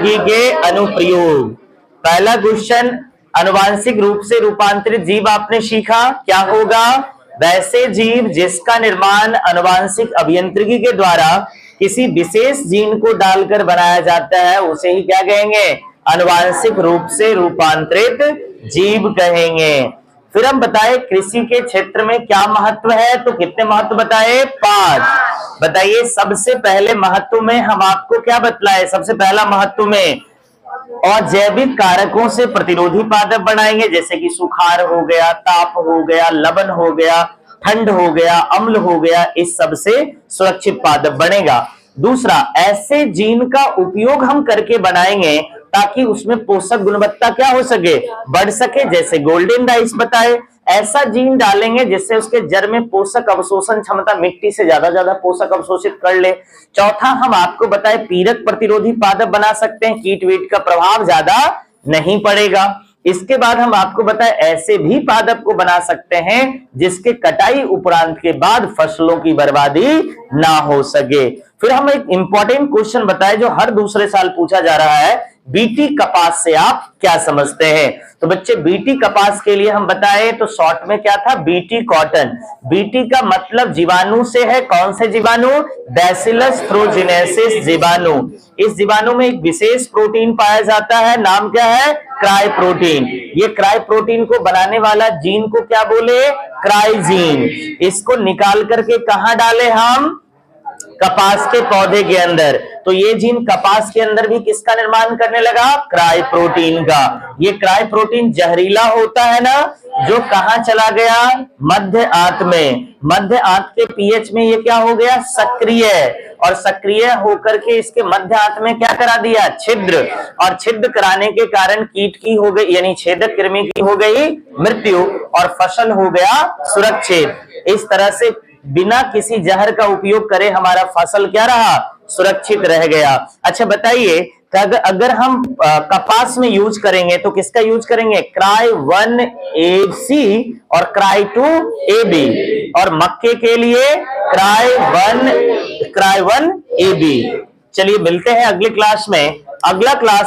अभियांत्रिकी के अनुप्रयोग। पहला क्वेश्चन, आनुवांशिक रूप से रूपांतरित जीव आपने सीखा, क्या होगा? वैसे जीव जिसका निर्माण आनुवांशिक अभियांत्रिकी के द्वारा किसी विशेष जीन को डालकर बनाया जाता है उसे ही क्या कहेंगे? आनुवांशिक रूप से रूपांतरित जीव कहेंगे। फिर हम बताए कृषि के क्षेत्र में क्या महत्व है, तो कितने महत्व बताए? 5। बताइए सबसे पहले महत्व में हम आपको क्या बतलाए? सबसे पहला महत्व में अजैविक कारकों से प्रतिरोधी पादप बनाएंगे, जैसे कि सुखाड़ हो गया, ताप हो गया, लवण हो गया, ठंड हो गया, अम्ल हो गया, इस सब से सुरक्षित पादप बनेगा। दूसरा, ऐसे जीन का उपयोग हम करके बनाएंगे ताकि उसमें पोषक गुणवत्ता क्या हो सके? बढ़ सके, जैसे गोल्डन राइस बताए। ऐसा जीन डालेंगे जिससे उसके जड़ में पोषक अवशोषण क्षमता मिट्टी से ज्यादा पोषक अवशोषित कर ले। चौथा, हम आपको बताए पीड़क प्रतिरोधी पादप बना सकते हैं, कीट वीट का प्रभाव ज्यादा नहीं पड़ेगा। इसके बाद हम आपको बताए ऐसे भी पादप को बना सकते हैं जिसके कटाई उपरांत के बाद फसलों की बर्बादी ना हो सके। फिर हम एक इंपॉर्टेंट क्वेश्चन बताए जो हर दूसरे साल पूछा जा रहा है, बीटी कपास से आप क्या समझते हैं? तो बच्चे बीटी कपास के लिए हम बताए तो शॉर्ट में क्या था? BT cotton. बीटी का मतलब जीवाणु से है, कौन से जीवाणु? बैसिलस थ्रोजिनेसिस जीवाणु। इस जीवाणु में एक विशेष प्रोटीन पाया जाता है, नाम क्या है? Cry protein. ये क्राई प्रोटीन को बनाने वाला जीन को क्या बोले? क्राइजीन। इसको निकाल करके कहां डाले हम? कपास के पौधे के अंदर। तो ये जीन कपास के अंदर भी किसका निर्माण करने लगा? क्राई प्रोटीन का। ये क्राई प्रोटीन जहरीला होता है ना, जो कहां चला गया? मध्य आंत में। मध्य आंत के पीएच में ये क्या हो गया? सक्रिय। और सक्रिय होकर के इसके मध्य आंत में क्या करा दिया? छिद्र। और छिद्र कराने के कारण कीट की हो गई, यानी छेदक कृमि की हो गई मृत्यु और फसल हो गया सुरक्षित। इस तरह से बिना किसी जहर का उपयोग करे हमारा फसल क्या रहा? सुरक्षित रह गया। अच्छा बताइए, अगर हम कपास में यूज करेंगे तो किसका यूज करेंगे? क्राई 1AC और क्राई 2AB। और मक्के के लिए क्राई 1AB। चलिए मिलते हैं अगले क्लास में। अगला क्लास